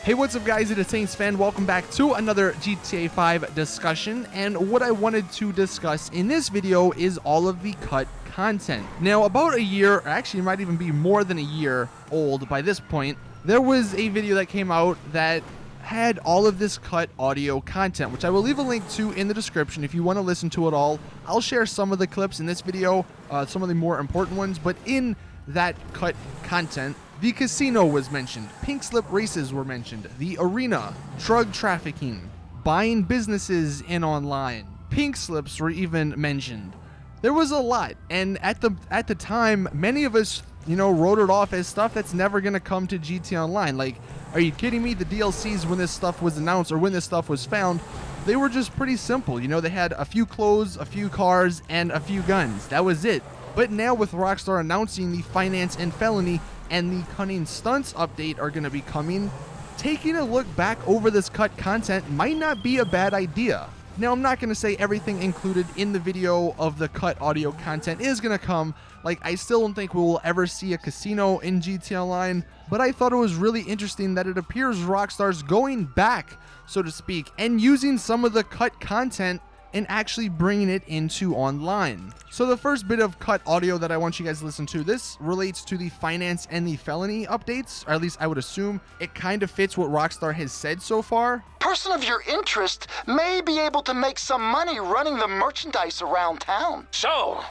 Hey, what's up guys, it is Saintsfan. Welcome back to another GTA 5 discussion, and what I wanted to discuss in this video is all of the cut content. Now, about a year, or actually it might even be more than a year old by this point, there was a video that came out that had all of this cut audio content, which I will leave a link to in the description if you want to listen to it all. I'll share some of the clips in this video, some of the more important ones, but in that cut content, the casino was mentioned, pink slip races were mentioned, the arena, drug trafficking, buying businesses in online, pink slips were even mentioned. There was a lot, and at the time, many of us, wrote it off as stuff that's never gonna come to GTA Online. Like, are you kidding me? The DLCs, when this stuff was announced or when this stuff was found, they were just pretty simple. They had a few clothes, a few cars, and a few guns. That was it. But now with Rockstar announcing the Finance and Felony and the Cunning Stunts update are going to be coming, taking a look back over this cut content might not be a bad idea. Now, I'm not going to say everything included in the video of the cut audio content is going to come. Like, I still don't think we will ever see a casino in GTA Online, but I thought it was really interesting that it appears Rockstar's going back, so to speak, and using some of the cut content and actually bringing it into online. So the first bit of cut audio that I want you guys to listen to, this relates to the Finance and the Felony updates, or at least I would assume it kind of fits what Rockstar has said so far. Person of your interest may be able to make some money running the merchandise around town. So,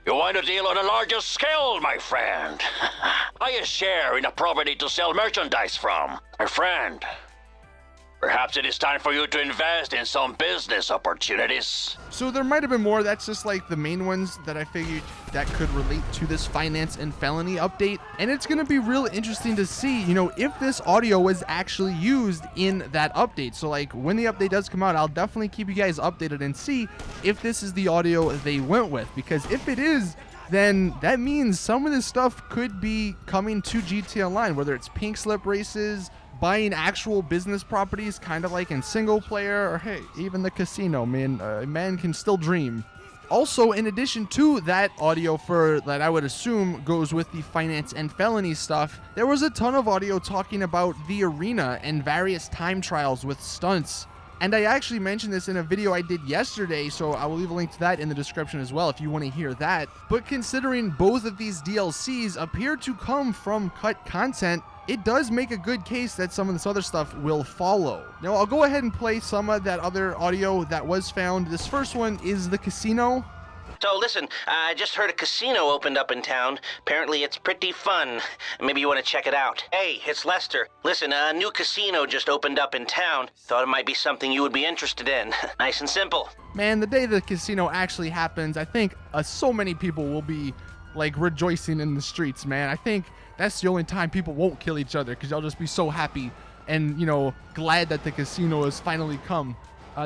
you want to deal on a larger scale, my friend? Buy a share in a property to sell merchandise from. My friend, perhaps it is time for you to invest in some business opportunities. So there might have been more. That's just like the main ones that I figured that could relate to this Finance and Felony update. And it's going to be real interesting to see, if this audio was actually used in that update. So like when the update does come out, I'll definitely keep you guys updated and see if this is the audio they went with. Because if it is, then that means some of this stuff could be coming to GTA Online, whether it's pink slip races, buying actual business properties, kind of like in single player, or hey, even the casino, man. Man can still dream. Also, in addition to that audio that I would assume goes with the Finance and Felony stuff, there was a ton of audio talking about the arena and various time trials with stunts. And I actually mentioned this in a video I did yesterday, so I will leave a link to that in the description as well if you want to hear that. But considering both of these DLCs appear to come from cut content, it does make a good case that some of this other stuff will follow. Now, I'll go ahead and play some of that other audio that was found. This first one is the casino. So listen, I just heard a casino opened up in town. Apparently it's pretty fun. Maybe you want to check it out. Hey, it's Lester. Listen, a new casino just opened up in town. Thought it might be something you would be interested in. Nice and simple. Man, the day the casino actually happens, I think so many people will be like rejoicing in the streets, man. I think that's the only time people won't kill each other, because they'll just be so happy and, glad that the casino has finally come.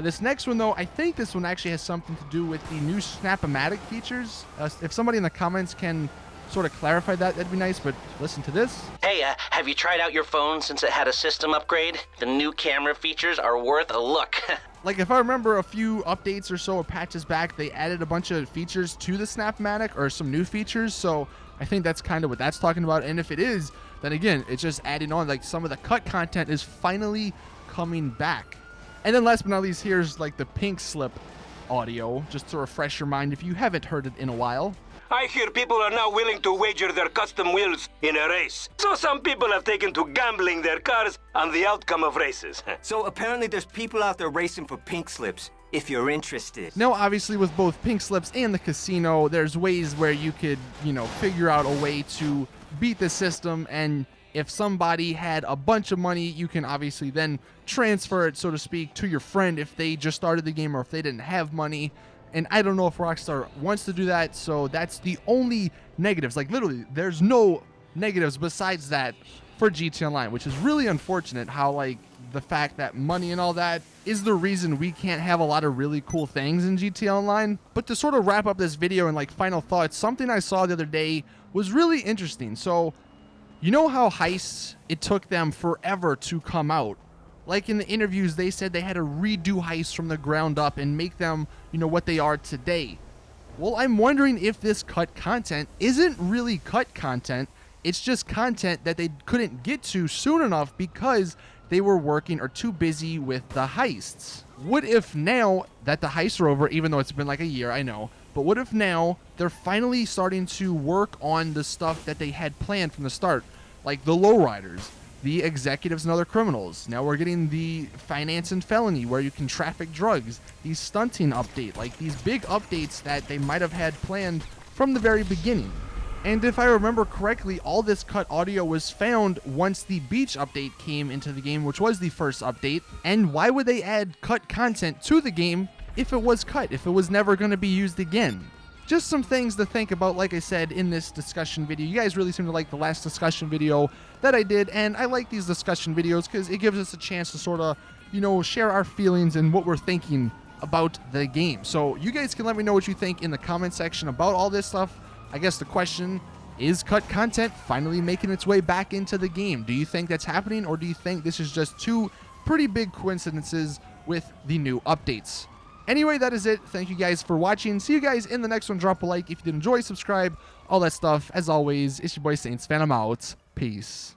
This next one, though, I think this one actually has something to do with the new Snap-O-Matic features. If somebody in the comments can sort of clarify that, that'd be nice, but listen to this. Hey, have you tried out your phone since it had a system upgrade? The new camera features are worth a look. Like, if I remember a few updates or so or patches back, they added a bunch of features to the Snap-O-Matic, or some new features, so I think that's kind of what that's talking about. And if it is, then again, it's just adding on, like, some of the cut content is finally coming back. And then last but not least, here's like the pink slip audio, just to refresh your mind if you haven't heard it in a while. I hear people are now willing to wager their custom wheels in a race. So some people have taken to gambling their cars on the outcome of races. So apparently there's people out there racing for pink slips, if you're interested. Now, obviously, with both pink slips and the casino, there's ways where you could, figure out a way to beat the system. And if somebody had a bunch of money, you can obviously then transfer it, so to speak, to your friend if they just started the game or if they didn't have money. And I don't know if Rockstar wants to do that, so that's the only negatives. Like, literally, there's no negatives besides that for GTA Online, which is really unfortunate how, like, the fact that money and all that is the reason we can't have a lot of really cool things in GTA Online. But to sort of wrap up this video and, like, final thoughts, something I saw the other day was really interesting. So, you know how heists, it took them forever to come out? Like in the interviews, they said they had to redo heists from the ground up and make them, what they are today. Well, I'm wondering if this cut content isn't really cut content. It's just content that they couldn't get to soon enough because they were working or too busy with the heists? What if now that the heists are over, even though it's been like a year, I know, but what if now they're finally starting to work on the stuff that they had planned from the start, like the lowriders, the executives and other criminals. Now we're getting the finance and felony where you can traffic drugs, the stunting update, like these big updates that they might have had planned from the very beginning. And if I remember correctly, all this cut audio was found once the beach update came into the game, which was the first update. And why would they add cut content to the game if it was cut, if it was never going to be used again? Just some things to think about, like I said, in this discussion video. You guys really seem to like the last discussion video that I did, and I like these discussion videos because it gives us a chance to sort of, share our feelings and what we're thinking about the game. So you guys can let me know what you think in the comment section about all this stuff. I guess the question is, cut content finally making its way back into the game? Do you think that's happening, or do you think this is just two pretty big coincidences with the new updates? Anyway, that is it. Thank you guys for watching. See you guys in the next one. Drop a like if you did enjoy, subscribe, all that stuff. As always, it's your boy Saintsfan. I'm out. Peace.